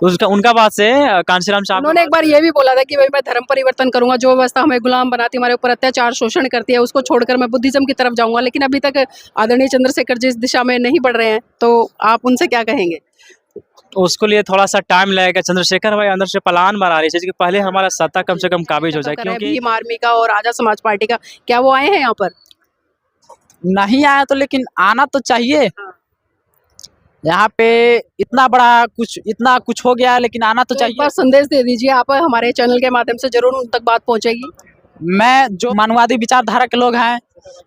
उसका उनका बात से कांशीराम साहब उन्होंने एक बार ये भी बोला था कि भाई मैं धर्म परिवर्तन करूंगा, जो व्यवस्था हमें गुलाम बनाती है, हमारे ऊपर अत्याचार शोषण करती है, उसको छोड़कर मैं बुद्धिज्म की तरफ जाऊंगा। लेकिन अभी तक आदरणीय चंद्रशेखर जी इस दिशा में नहीं बढ़ रहे हैं, तो आप उनसे क्या कहेंगे? उसको लिए थोड़ा सा टाइम लगेगा। चंद्रशेखर भाई अंदर से प्लान बना रही है कि पहले हमारा सत्ता कम से कम काबिज हो जाए, क्योंकि भीम आर्मी का और आजाद समाज पार्टी का, क्या वो आए हैं यहाँ पर? नहीं आया तो लेकिन आना तो चाहिए। यहाँ पे इतना कुछ हो गया है, लेकिन आना तो एक चाहिए। बार संदेश दे दीजिए आप, हमारे चैनल के माध्यम से जरूर उन तक बात पहुंचेगी। मैं जो मानववादी विचारधारा के लोग हैं,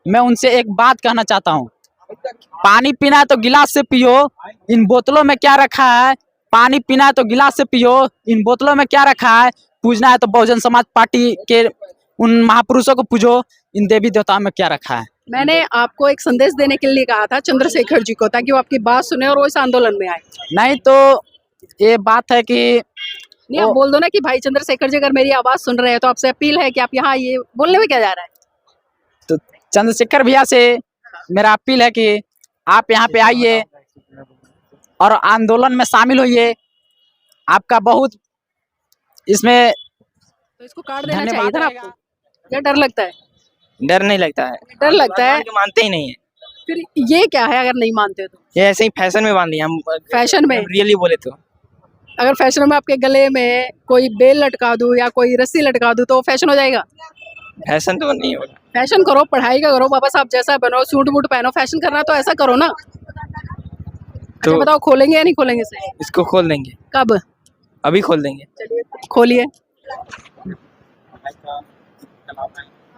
मैं उनसे एक बात कहना चाहता हूँ। पानी पीना है तो गिलास से पियो, इन बोतलों में क्या रखा है? पानी पीना है तो गिलास से पियो, इन बोतलों में क्या रखा है? पूजना है तो बहुजन समाज पार्टी के उन महापुरुषों को पूजो, इन देवी देवताओं में क्या रखा है? मैंने आपको एक संदेश देने के लिए कहा था चंद्रशेखर जी को, ताकि वो आपकी बात सुने और वो इस आंदोलन में आए। नहीं तो ये बात है कि नहीं, आप बोल दो ना कि भाई चंद्रशेखर जी अगर मेरी आवाज सुन रहे हैं तो आपसे अपील है कि आप यहाँ आइए। बोलने में क्या जा रहा है? तो चंद्रशेखर भैया से मेरा अपील है कि आप यहाँ पे आइए और आंदोलन में शामिल होइए। आपका बहुत इसमें तो इसको काट देना चाहिए धन्यवाद था ना रहेगा। आपको। या डर लगता है? डर नहीं लगता है, डर लगता है? मानते ही नहीं है। फिर ये क्या है अगर नहीं मानते हो तो? ये ऐसे ही फैशन में बांध लिया हम। फैशन में? रियली बोले तो अगर फैशन में आपके गले में कोई बेल लटका दूं या कोई रस्सी लटका दूं तो फैशन हो जाएगा? फैशन तो नहीं होगा। फैशन करो, पढ़ाई का करो, बाबा साहब जैसा बनो, सूट बूट पहनो। फैशन करना तो ऐसा करो ना। तो बताओ, खोलेंगे या नहीं खोलेंगे इसे? इसको खोल देंगे, कब? अभी खोल देंगे। चलिए खोलिए।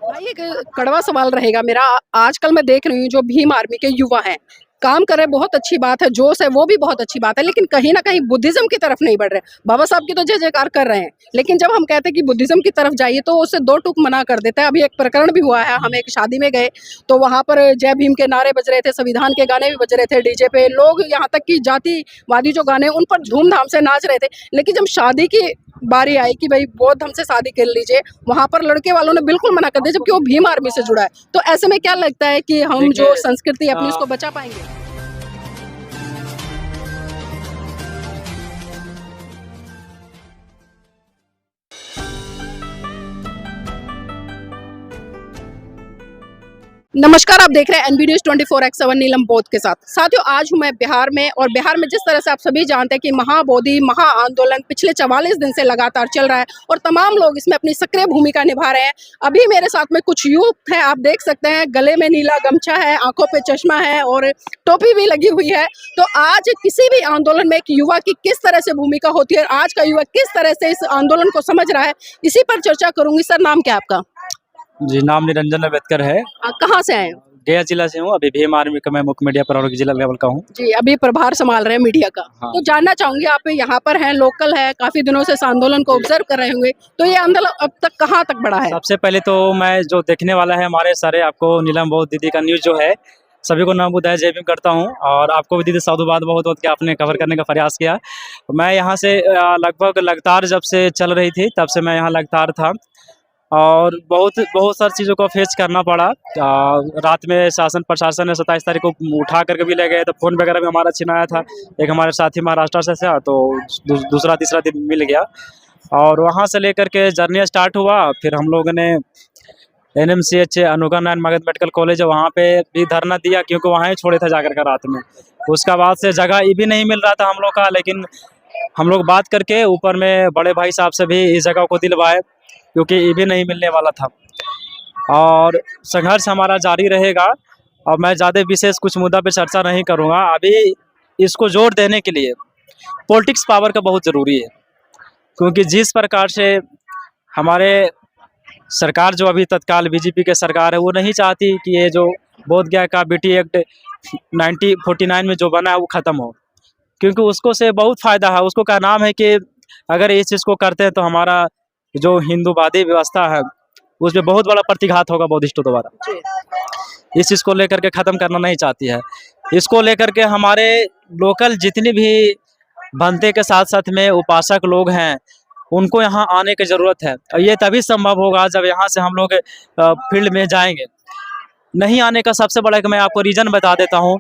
भाई एक कड़वा सवाल रहेगा मेरा। आजकल मैं देख रही हूँ जो भीम आर्मी के युवा हैं, काम कर रहे, बहुत अच्छी बात है, जोश है, वो भी बहुत अच्छी बात है, लेकिन कहीं ना कहीं बुद्धिज्म की तरफ नहीं बढ़ रहे। बाबा साहब की तो जय जयकार कर रहे हैं, लेकिन जब हम कहते हैं कि बुद्धिज्म की तरफ जाइए तो उससे दो टूक मना कर देता है। अभी एक प्रकरण भी हुआ है, हम एक शादी में गए तो वहाँ पर जय भीम के नारे बज रहे थे, संविधान के गाने भी बज रहे थे डीजे पे, लोग यहाँ तक कि जातिवादी जो गाने उन पर धूमधाम से नाच रहे थे। लेकिन जब शादी की बारी आई कि भाई बौद्ध धर्म से शादी कर लीजिए, वहाँ पर लड़के वालों ने बिल्कुल मना कर दिया, जबकि वो भीम आर्मी से जुड़ा है। तो ऐसे में क्या लगता है कि हम जो संस्कृति अपनी उसको बचा पाएंगे? नमस्कार, आप देख रहे हैं एनबी न्यूज 24x7 नीलम बोध के साथ। साथियों, आज हूं मैं बिहार में, और बिहार में जिस तरह से आप सभी जानते हैं कि महाबोधि महा आंदोलन पिछले 44 दिन से लगातार चल रहा है और तमाम लोग इसमें अपनी सक्रिय भूमिका निभा रहे हैं। अभी मेरे साथ में कुछ युवक हैं, आप देख सकते हैं, गले में नीला गमछा है, आंखों पे चश्मा है और टोपी भी लगी हुई है। तो आज किसी भी आंदोलन में एक युवा की किस तरह से भूमिका होती है, आज का युवा किस तरह से इस आंदोलन को समझ रहा है, इसी पर चर्चा करूंगी। सर, नाम क्या आपका? जी, नाम निरंजन अम्बेडकर है। कहाँ से आए हो? गया जिला से हूँ। अभी भीम आर्मी का मैं मुख्य मीडिया प्रभारी जिला लेवल का हूँ। जी, अभी प्रभार संभाल रहे हैं मीडिया का। हाँ। तो जानना चाहूंगी, आप यहाँ पर हैं, लोकल है, काफी दिनों से इस आंदोलन को ऑब्जर्व कर रहे होंगे, तो ये आंदोलन अब तक कहाँ तक बढ़ा है? सबसे पहले तो मैं जो देखने वाला है हमारे सारे आपको नीलम बोध दीदी का न्यूज जो है, सभी को नाम बुधाय जय भीम करता हूँ, और आपको भी दीदी साधुवाद बहुत बहुत कि आपने कवर करने का प्रयास किया। मैं यहाँ से लगभग लगातार जब से चल रही थी तब से मैं यहाँ लगातार था, और बहुत सारी चीज़ों को फेस करना पड़ा। रात में शासन प्रशासन ने 27 तारीख को उठा करके भी ले गए, तो फ़ोन वगैरह भी हमारा छिनाया था। एक हमारे साथी महाराष्ट्र से था, तो दूसरा तीसरा दिन मिल गया, और वहाँ से लेकर के जर्नी स्टार्ट हुआ। फिर हम लोगों ने NMCH Anugrah Narayan Magadh medical college है, वहाँ पे भी धरना दिया, क्योंकि वहाँ ही छोड़े थे जाकर के रात में। उसका बाद से जगह ये भी नहीं मिल रहा था हम लोग का, लेकिन हम लोग बात करके ऊपर में बड़े भाई साहब से भी इस जगह को दिलवाए, क्योंकि ये भी नहीं मिलने वाला था। और संघर्ष हमारा जारी रहेगा, और मैं ज़्यादा विशेष कुछ मुद्दा पे चर्चा नहीं करूँगा। अभी इसको जोर देने के लिए पॉलिटिक्स पावर का बहुत ज़रूरी है, क्योंकि जिस प्रकार से हमारे सरकार जो अभी तत्काल BJP के सरकार है, वो नहीं चाहती कि ये जो बोध गया का BT एक्ट 1949 में जो बना है वो ख़त्म हो, क्योंकि उसको से बहुत फ़ायदा है। उसको का नाम है कि अगर इस चीज़ को करते हैं तो हमारा जो हिंदूवादी व्यवस्था है उसमें बहुत बड़ा प्रतिघात होगा बौद्धिस्टों द्वारा। इस चीज़ को लेकर के ख़त्म करना नहीं चाहती है। इसको लेकर के हमारे लोकल जितनी भी भंते के साथ साथ में उपासक लोग हैं, उनको यहाँ आने की ज़रूरत है, और ये तभी संभव होगा जब यहाँ से हम लोग फील्ड में जाएंगे। नहीं आने का सबसे बड़ा एक मैं आपको रीज़न बता देता हूँ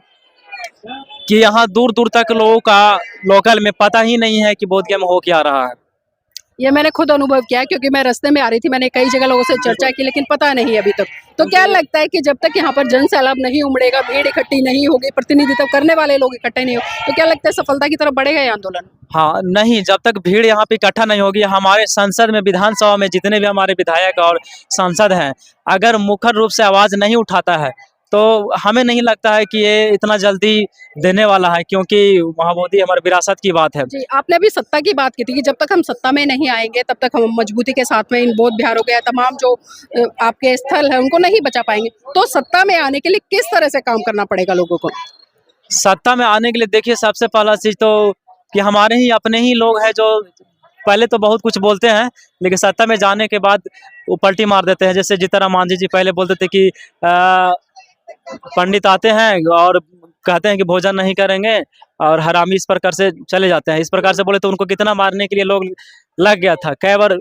कि यहाँ दूर दूर तक लोगों का लोकल में पता ही नहीं है कि बोधगया में हो क्या रहा है। ये मैंने खुद अनुभव किया है, क्योंकि मैं रास्ते में आ रही थी, मैंने कई जगह लोगों से चर्चा की, लेकिन पता नहीं अभी तक। तो क्या लगता है कि जब तक यहाँ पर जन सैलाब नहीं उमड़ेगा, भीड़ इकट्ठी नहीं होगी, प्रतिनिधित्व करने वाले लोग इकट्ठे नहीं हो, तो क्या लगता है सफलता की तरफ बढ़ेगा ये आंदोलन? हाँ नहीं, जब तक भीड़ यहाँ पे इकट्ठा नहीं होगी, हमारे संसद में, विधानसभा में जितने भी हमारे विधायक और सांसद हैं, अगर मुखर रूप से आवाज नहीं उठाता है तो हमें नहीं लगता है कि ये इतना जल्दी देने वाला है, क्योंकि महाबोधि हमारी विरासत की बात है। जी, आपने अभी सत्ता की बात की थी कि जब तक हम सत्ता में नहीं आएंगे तब तक हम मजबूती के साथ में इन बौद्ध विहारों के तमाम जो आपके स्थल है उनको नहीं बचा पाएंगे। तो सत्ता में आने के लिए किस तरह से काम करना पड़ेगा लोगों को? सत्ता में आने के लिए देखिए, सबसे पहला चीज तो कि हमारे ही अपने ही लोग हैं जो पहले तो बहुत कुछ बोलते हैं, लेकिन सत्ता में जाने के बाद वो पलटी मार देते हैं। जैसे जीतनराम मांझी जी पहले बोलते थे कि पंडित आते हैं और कहते हैं कि भोजन नहीं करेंगे, और हरामी इस प्रकार से चले जाते हैं। इस प्रकार से बोले तो उनको कितना मारने के लिए लोग लग गया था, कई बार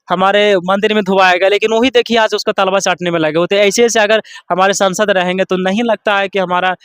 हमारे मंदिर में धुआया गया, लेकिन वही देखिए आज उसका तलवा चाटने में लगे होते। ऐसे ऐसे अगर हमारे सांसद रहेंगे तो नहीं लगता है कि हमारा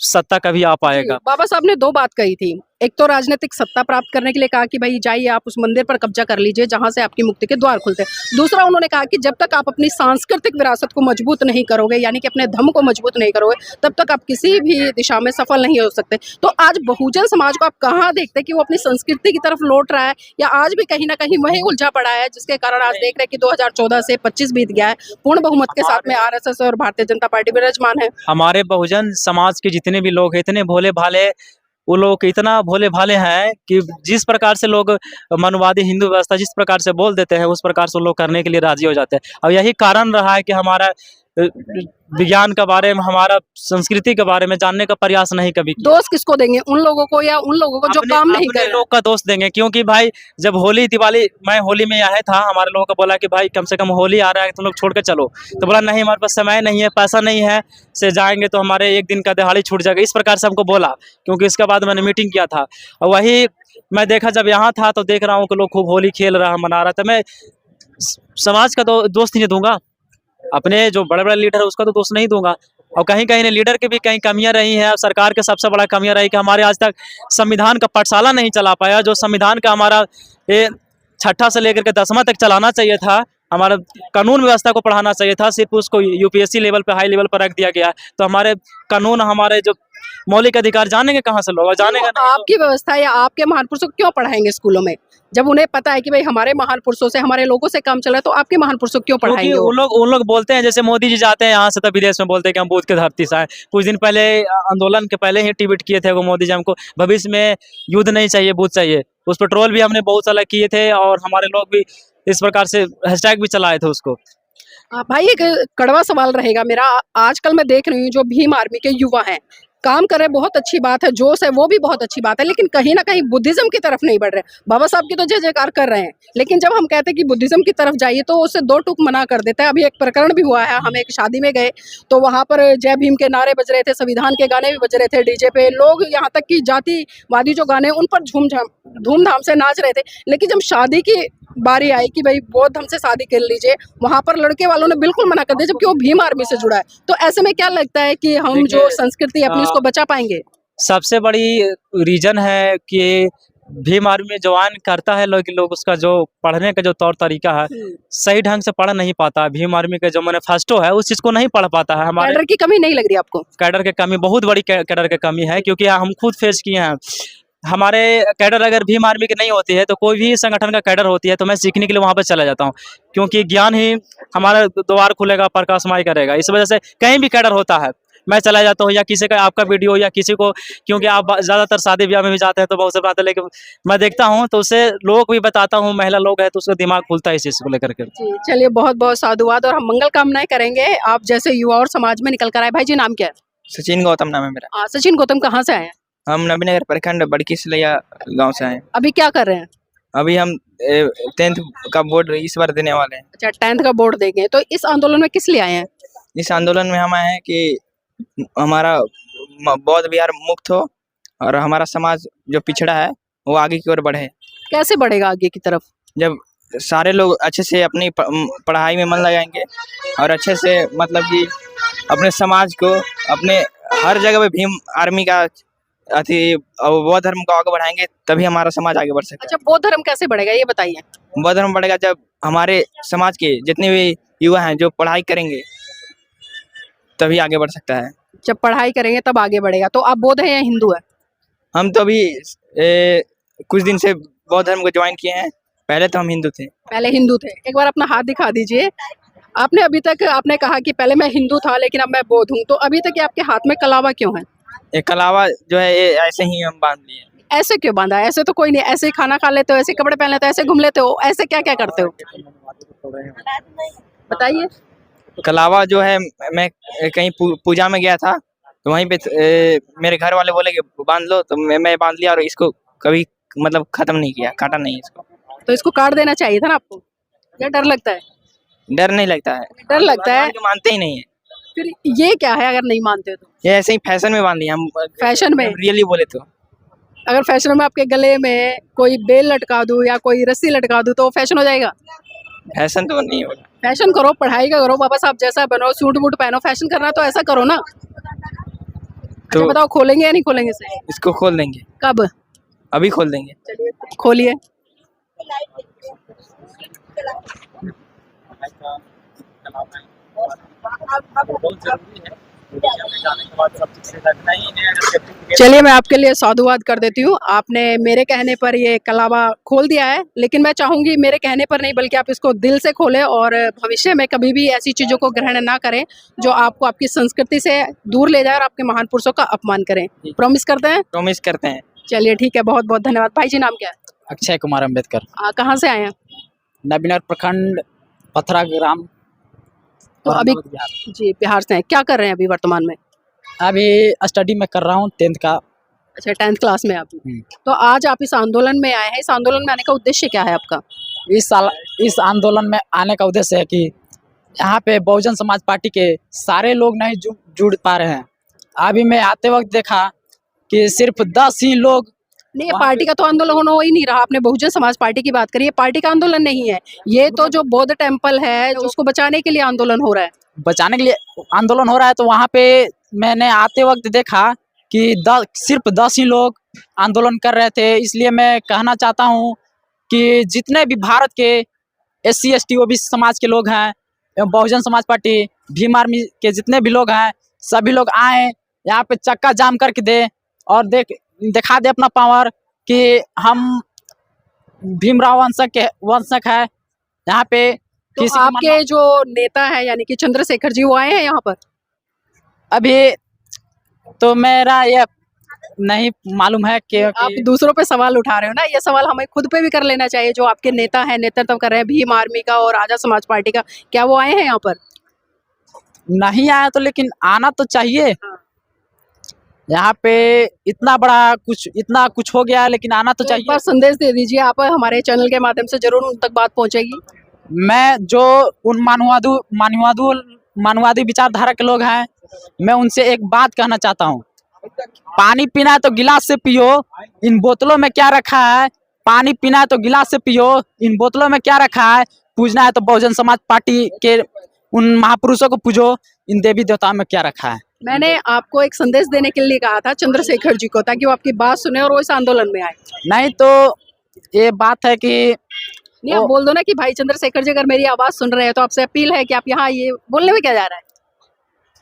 सत्ता कभी आ पाएगा। बाबा साहब ने दो बात कही थी, एक तो राजनीतिक सत्ता प्राप्त करने के लिए कहा कि भाई जाइए आप उस मंदिर पर कब्जा कर लीजिए जहां से आपकी मुक्ति के द्वार खुलते हैं। दूसरा उन्होंने कहा कि जब तक आप अपनी सांस्कृतिक विरासत को मजबूत नहीं करोगे, यानी कि अपने धर्म को मजबूत नहीं करोगे, तब तक आप किसी भी दिशा में सफल नहीं हो सकते। तो आज बहुजन समाज को आप कहाँ देखते हैं कि वो अपनी संस्कृति की तरफ लौट रहा है, या आज भी कहीं ना कहीं वही उलझा पड़ा है, जिसके कारण आज देख रहे हैं कि 2014 से 25 बीत गया है, पूर्ण बहुमत के साथ में आरएसएस और भारतीय जनता पार्टी विराजमान है। हमारे बहुजन समाज के जितने भी लोग हैं इतने भोले भाले, वो लोग इतना भोले भाले हैं कि जिस प्रकार से लोग मनुवादी हिंदू व्यवस्था जिस प्रकार से बोल देते हैं उस प्रकार से लोग करने के लिए राजी हो जाते हैं। और यही कारण रहा है कि हमारा विज्ञान के बारे में, हमारा संस्कृति के बारे में जानने का प्रयास नहीं कभी किया। दोष किसको देंगे, उन लोगों को या उन लोगों को जो काम नहीं कर रहे? लोग का दोष देंगे, क्योंकि भाई जब होली दिवाली, मैं होली में आया था, हमारे लोगों को बोला कि भाई कम से कम होली आ रहा है तुम लोग छोड़ के चलो, तो बोला नहीं हमारे पास समय नहीं है, पैसा नहीं है, से जाएंगे तो हमारे एक दिन का दिहाड़ी छूट जाएगा। इस प्रकार से हमको बोला, क्योंकि इसके बाद मैंने मीटिंग किया था और वही मैं देखा जब यहाँ था तो देख रहा हूँ कि लोग खूब होली खेल रहा मना रहा था। मैं समाज का दोष नहीं दूंगा, अपने जो बड़े बड़े लीडर है उसका तो दोष नहीं दूंगा। और कहीं कहीं लीडर की भी कहीं कमियां रही हैं, और सरकार के सबसे बड़ा कमियां रही कि हमारे आज तक संविधान का पाठशाला नहीं चला पाया। जो संविधान का हमारा ये 6ठा से लेकर के 10वां तक चलाना चाहिए था, हमारा कानून व्यवस्था को पढ़ाना चाहिए था, सिर्फ उसको यूपीएससी लेवल पे, हाई लेवल पर रख दिया गया। तो हमारे कानून, हमारे जो मौलिक अधिकार जानेंगे कहाँ से लोग? जानेगा नहीं। आपकी व्यवस्था या आपके महान पुरुषों को क्यों पढ़ाएंगे स्कूलों में, जब उन्हें पता है कि भाई हमारे महान पुरुषों से, हमारे लोगों से काम चल रहा है, तो आपके महान पुरुषों को क्यों पढ़ाएंगे? उन लोग बोलते हैं, जैसे मोदी जी जाते हैं यहाँ से तो विदेश में बोलते हैं कि हम बुद्ध के धरती से आए। कुछ दिन पहले आंदोलन के पहले ही ट्वीट किए थे वो मोदी जी, हमको भविष्य में युद्ध नहीं चाहिए, बुद्ध चाहिए। उस पर ट्रोल भी हमने बहुत सारा किए थे और हमारे लोग भी इस प्रकार से हैशटैग भी चलाए थे उसको। भाई एक कड़वा सवाल रहेगा मेरा, आजकल मैं देख रही हूँ जो भीम आर्मी के युवा हैं काम कर रहे हैं, बहुत अच्छी बात है, जोश है वो भी बहुत अच्छी बात है, लेकिन कहीं ना कहीं बुद्धिज्म की तरफ नहीं बढ़ रहे। बाबा साहब की तो जय जयकार कर रहे हैं, लेकिन जब हम कहते हैं कि बुद्धिज्म की तरफ जाइए तो उससे दो टूक मना कर देता है। अभी एक प्रकरण भी हुआ है, हम एक शादी में गए तो वहाँ पर जय भीम के नारे बज रहे थे, संविधान के गाने भी बज रहे थे डीजे पे, लोग यहाँ तक कि जातिवादी जो गाने उन पर धूमधाम से नाच रहे थे। लेकिन जब शादी की बारी आई कि भाई बौद्ध धर्म से शादी कर लीजिए, वहां पर लड़के वालों ने बिल्कुल मना कर दिया, जबकि वो भीम आर्मी से जुड़ा है। तो ऐसे में क्या लगता है कि हम जो संस्कृति अपनी उसको बचा पाएंगे? सबसे बड़ी रीजन है कि भीम आर्मी में ज्वाइन करता है लोग उसका जो पढ़ने का जो तौर तरीका है सही ढंग से पढ़ नहीं पाता। भीम आर्मी का जो मैनिफेस्टो है उस चीज को नहीं पढ़ पाता है। हमारे कैडर की कमी नहीं लग रही आपको? कैडर की कमी, बहुत बड़ी कैडर की कमी है, क्योंकि हम खुद फेस किए हैं। हमारे कैडर अगर भीम आर्मी की नहीं होती है तो कोई भी संगठन का कैडर होती है तो मैं सीखने के लिए वहां पर चला जाता हूं, क्योंकि ज्ञान ही हमारा द्वार खुलेगा, प्रकाशमय करेगा। इस वजह से कहीं भी कैडर होता है मैं चला जाता हूँ, या किसी का आपका वीडियो या किसी को, क्योंकि आप ज्यादातर शादी ब्याह में भी जाते हैं तो बहुत से बात है, लेकिन मैं देखता हूँ तो उससे लोग भी बताता हूँ, महिला लोग है तो उसका दिमाग खुलता है इस चीज को लेकर के। चलिए बहुत बहुत साधुवाद और हम मंगल कामनाएं करेंगे आप जैसे युवा और समाज में निकल कर आए। भाई जी नाम क्या है? सचिन गौतम नाम है मेरा। सचिन गौतम, कहाँ से आए हैं? हम नबीनगर प्रखंड बड़की सिलैया गांव से आए। अभी क्या कर रहे हैं? अभी हम 10th का बोर्ड इस बार देने वाले हैं। अच्छा, 10th का बोर्ड देंगे, तो इस आंदोलन में किस लिए आए हैं? इस आंदोलन में हम आए हैं कि हमारा बौद्ध विहार मुक्त हो और हमारा समाज जो पिछड़ा है वो आगे की ओर बढ़े। कैसे बढ़ेगा आगे की तरफ? जब सारे लोग अच्छे से अपनी पढ़ाई में मन लगाएंगे और अच्छे से मतलब कि अपने समाज को, अपने हर जगह पे भीम आर्मी का अति बौद्ध धर्म को आगे बढ़ाएंगे तभी हमारा समाज आगे बढ़ सकता अच्छा, बौद्ध धर्म कैसे बढ़ेगा ये बताइए। है। बौद्ध धर्म बढ़ेगा जब हमारे समाज के जितने भी युवा हैं जो पढ़ाई करेंगे तभी आगे बढ़ सकता है। जब पढ़ाई करेंगे तब आगे बढ़ेगा। तो आप बौद्ध हैं या हिंदू है? हम तो अभी कुछ दिन से बौद्ध धर्म को ज्वाइन किए हैं, पहले तो हम हिंदू थे। पहले हिंदू थे। एक बार अपना हाथ दिखा दीजिए। आपने अभी तक आपने कहा कि पहले मैं हिंदू था लेकिन अब मैं बौद्ध हूँ, तो अभी तक ये आपके हाथ में कलावा क्यों है? एक कलावा जो है ये ऐसे ही हम बांध लिए। ऐसे क्यों बांधा है? ऐसे तो कोई नहीं, ऐसे ही खाना खा लेते हो, ऐसे कपड़े पहन लेते हो, ऐसे घूम लेते हो, ऐसे क्या क्या करते हो बताइए। कलावा जो है मैं कहीं पूजा में गया था तो वहीं पे मेरे घर वाले बोले कि बांध लो, तो मैं बांध लिया और इसको कभी मतलब खत्म नहीं किया, काटा नहीं इसको। तो इसको काट देना चाहिए था ना आपको, या डर लगता है? डर नहीं लगता है, डर लगता है। भगवान को मानते ही नहीं है। फिर ये क्या है अगर नहीं मानते हो तो? ये ऐसे ही फैशन में बांध लिया हम। फैशन में? रियली बोले तो अगर फैशन में आपके गले में कोई बेल लटका दूं या कोई रस्सी लटका दूं तो फैशन हो जाएगा? फैशन तो नहीं होगा। फैशन करो, पढ़ाई का करो, बाबा साहब जैसा बनो, सूट बूट पहनो, फैशन करना तो ऐसा करो ना। तो बताओ खोलेंगे या नहीं खोलेंगे इसे? इसको खोल देंगे। कब? अभी खोल देंगे। चलिए खोलिए। चलिए मैं आपके लिए साधुवाद कर देती हूँ। आपने मेरे कहने पर ये कलावा खोल दिया है, लेकिन मैं चाहूंगी मेरे कहने पर नहीं बल्कि आप इसको दिल से खोलें और भविष्य में कभी भी ऐसी चीजों को ग्रहण ना करें जो आपको आपकी संस्कृति से दूर ले जाए और आपके महान पुरुषों का अपमान करें। प्रॉमिस करते हैं? प्रॉमिस करते हैं। चलिए ठीक है, बहुत बहुत धन्यवाद। भाई जी नाम क्या है? अक्षय कुमार अम्बेडकर, कहाँ से आए हैं? नबीनगर प्रखंड, पथरा ग्राम। तो अभी जी बिहार से हैं। क्या कर रहे हैं अभी वर्तमान में? अभी स्टडी में कर रहा हूँ 10th का। अच्छा, 10th क्लास में आप। तो आज आप इस आंदोलन में आए हैं, इस आंदोलन में आने का उद्देश्य क्या है आपका? इस आंदोलन में आने का उद्देश्य है कि यहाँ पे बहुजन समाज पार्टी के सारे लोग नहीं जुड़ पा रहे हैं। अभी मैं आते वक्त देखा कि सिर्फ 10 ही लोग। नहीं, ये पार्टी का तो आंदोलन हो ही नहीं रहा। आपने बहुजन समाज पार्टी की बात करी, ये पार्टी का आंदोलन नहीं है। ये तो जो बौद्ध टेम्पल है उसको बचाने के लिए आंदोलन हो रहा है। बचाने के लिए आंदोलन हो रहा है। तो वहाँ पे मैंने आते वक्त देखा कि सिर्फ 10 ही लोग आंदोलन कर रहे थे। इसलिए मैं कहना चाहता हूँ कि जितने भी भारत के SC ST OBC समाज के लोग हैं एवं बहुजन समाज पार्टी भीम आर्मी के जितने भी लोग हैं, सभी लोग आए यहाँ पे चक्का जाम करके दे और दिखा दे अपना पावर कि हम भीमराव वंशक है यहाँ पे। तो आपके जो नेता है यानी कि चंद्रशेखर जी वो आए हैं यहाँ पर? अभी तो मेरा ये नहीं मालूम है कि आप दूसरों पे सवाल उठा रहे हो ना, ये सवाल हमें खुद पे भी कर लेना चाहिए। जो आपके नेता है, नेतृत्व कर रहे हैं भीम आर्मी का और आजाद समाज पार्टी का, क्या वो आए हैं यहाँ पर? नहीं आया तो लेकिन आना तो चाहिए। यहाँ पे इतना कुछ हो गया है लेकिन आना तो चाहिए। एक बार संदेश दे दीजिए आप, हमारे चैनल के माध्यम से जरूर उन तक बात पहुँचेगी। मैं जो उन मानवादी विचारधारा के लोग हैं, मैं उनसे एक बात कहना चाहता हूँ। पानी पीना है तो गिलास से पियो, इन बोतलों में क्या रखा है? पानी पीना है तो गिलास से पियो, इन बोतलों में क्या रखा है? पूजना है तो बहुजन समाज पार्टी के उन महापुरुषों को पूजो, इन देवी देवताओं में क्या रखा है? मैंने आपको एक संदेश देने के लिए कहा था चंद्रशेखर जी को, ताकि वो आपकी बात सुने और वो इस आंदोलन में आए। नहीं तो ये बात है कि नहीं, आप बोल दो ना कि भाई चंद्रशेखर जी अगर मेरी आवाज सुन रहे हैं तो आपसे अपील है कि आप यहाँ आइए। बोलने में क्या जा रहा है?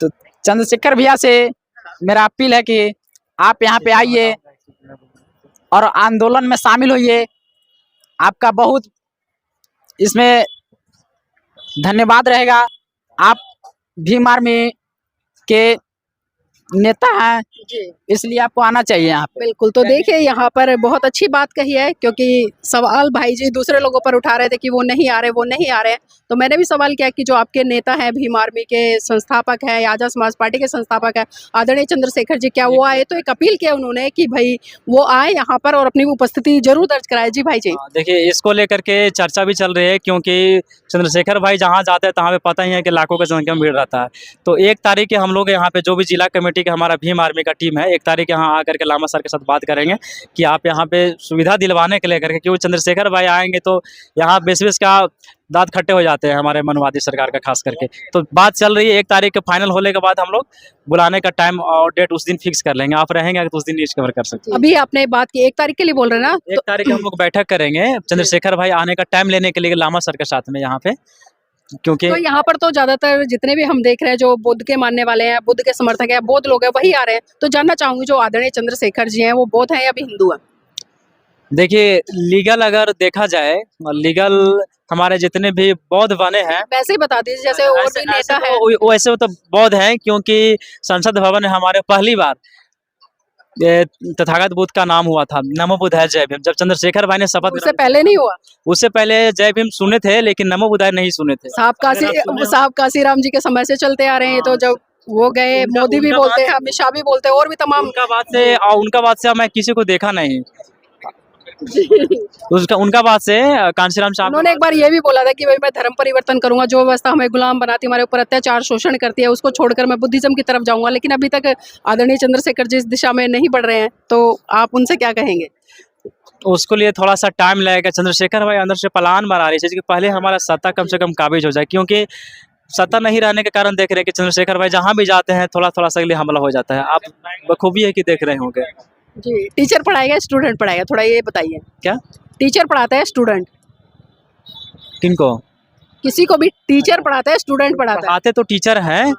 तो चंद्रशेखर भैया से मेरा अपील है कि आप यहाँ पे आइए और आंदोलन में शामिल होइए। आपका बहुत इसमें धन्यवाद रहेगा। आप भीम आर्मी के नेता हैं, इसलिए आपको आना चाहिए यहाँ पे। बिल्कुल। तो देखिए यहाँ पर बहुत अच्छी बात कही है, क्योंकि सवाल भाई जी दूसरे लोगों पर उठा रहे थे कि वो नहीं आ रहे। तो मैंने भी सवाल किया कि जो आपके नेता हैं, भीम आर्मी के संस्थापक हैं, आजाद समाज पार्टी के संस्थापक हैं आदरणीय चंद्रशेखर जी, क्या वो आए? तो एक अपील किया उन्होंने कि भाई वो आए यहाँ पर और अपनी उपस्थिति जरूर दर्ज कराए। जी भाई जी। देखिए इसको लेकर के चर्चा भी चल रही है, क्योंकि चंद्रशेखर भाई जहाँ जाते हैं तहाँ पे पता ही है कि लाखों की संख्या में भीड़ रहता है। तो 1 तारीख के हम लोग यहाँ पे जो भी जिला कमेटी के हमारा भीम आर्मी का टीम है, 1 तारीख यहाँ आकर के लामा सर के साथ बात करेंगे कि आप यहाँ पे सुविधा दिलवाने के लेकर के, क्योंकि चंद्रशेखर भाई आएंगे तो यहाँ बेस का दांत खट्टे हो जाते हैं हमारे मनवादी सरकार का खास करके। तो बात चल रही है 1 तारीख के फाइनल होने के बाद हम लोग बुलाने का टाइम और डेट उस दिन फिक्स कर लेंगे। आप रहेंगे तो उस दिन न्यूज कवर कर सकते हैं। अभी आपने बात की 1 तारीख के लिए बोल रहे हैं ना, 1 तारीख हम लोग बैठक करेंगे चंद्रशेखर भाई आने का टाइम लेने के लिए लामा सर के साथ में यहाँ पे, क्योंकि तो यहाँ पर तो ज्यादातर जितने भी हम देख रहे हैं जो बुद्ध के मानने वाले हैं, बुद्ध के समर्थक हैं, बौद्ध लोग हैं, वही आ रहे हैं। तो जानना चाहूंगी जो आदरणीय चंद्रशेखर जी हैं वो बौद्ध हैं या भी हिंदू हैं? देखिए लीगल अगर देखा जाए, लीगल हमारे जितने भी बौद्ध बने हैं वैसे ही बता दीजिए जैसे और भी नेता है। वैसे तो बौद्ध हैं, क्योंकि संसद भवन में हमारे पहली बार ये तथागत बुद्ध का नाम हुआ था, नमो बुद्धाय जय भीम, जब चंद्रशेखर भाई ने शपथ उससे पहले नहीं हुआ? उससे पहले जय भीम सुने थे लेकिन नमो बुद्धाय नहीं सुने थे। साहब काशीराम जी के समय से चलते आ रहे हैं। तो जब वो गए, मोदी भी बोलते हैं, अमित शाह भी बोलते हैं, और भी तमाम। उनका बात से मैं किसी को देखा नहीं। उनका बात से कांशीराम साहब उन्होंने एक बार ये भी बोला था कि भाई मैं धर्म परिवर्तन करूंगा, जो व्यवस्था हमें गुलाम बनाती है, हमारे ऊपर अत्याचार शोषण करती है, उसको छोड़कर मैं बुद्धिज्म की तरफ जाऊंगा। लेकिन अभी तक आदरणीय चंद्रशेखर जी इस दिशा में नहीं बढ़ रहे हैं, तो आप उनसे क्या कहेंगे? उसको लिए थोड़ा सा टाइम लगेगा। चंद्रशेखर भाई अंदर से प्लान बना रही है कि पहले हमारा सत्ता कम से कम काबिज हो जाए, क्योंकि सत्ता नहीं रहने के कारण देख रहे हैं कि चंद्रशेखर भाई जहाँ भी जाते हैं थोड़ा थोड़ा सा हमला हो जाता है। आप बखूबी है कि देख रहे होंगे। जी, टीचर पढ़ाएगा स्टूडेंट पढ़ाएगा, थोड़ा ये बताइए। क्या टीचर पढ़ाता है स्टूडेंट? किनको? किसी को भी टीचर पढ़ाता है स्टूडेंट पढ़ाता है? पढ़ाते तो टीचर हैं,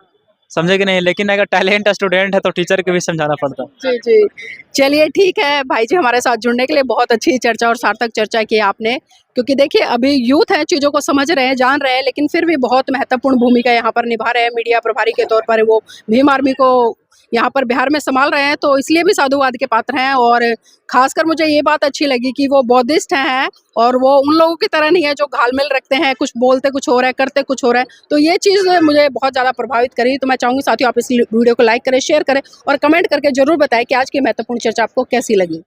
समझे कि नहीं, लेकिन अगर टैलेंट स्टूडेंट है तो टीचर को भी समझाना पड़ता है। जी जी, चलिए ठीक है भाई जी, हमारे साथ जुड़ने के लिए बहुत अच्छी चर्चा और सार्थक चर्चा की आपने। क्योंकि देखिए अभी यूथ है, चीज़ों को समझ रहे हैं, जान रहे हैं, लेकिन फिर भी बहुत महत्वपूर्ण भूमिका यहाँ पर निभा रहे हैं। मीडिया प्रभारी के तौर पर वो भीम आर्मी को यहाँ पर बिहार में संभाल रहे हैं, तो इसलिए भी साधुवाद के पात्र हैं। और खासकर मुझे ये बात अच्छी लगी कि वो बौद्धिस्ट हैं और वो उन लोगों की तरह नहीं है जो घालमेल रखते हैं, कुछ बोलते कुछ हो रहा है, करते कुछ हो रहा है। तो ये चीज़ मुझे बहुत ज़्यादा प्रभावित करी। तो मैं चाहूँगी साथियों आप इस वीडियो को लाइक करें, शेयर करें और कमेंट करके जरूर बताएं कि आज की महत्वपूर्ण चर्चा आपको कैसी लगी।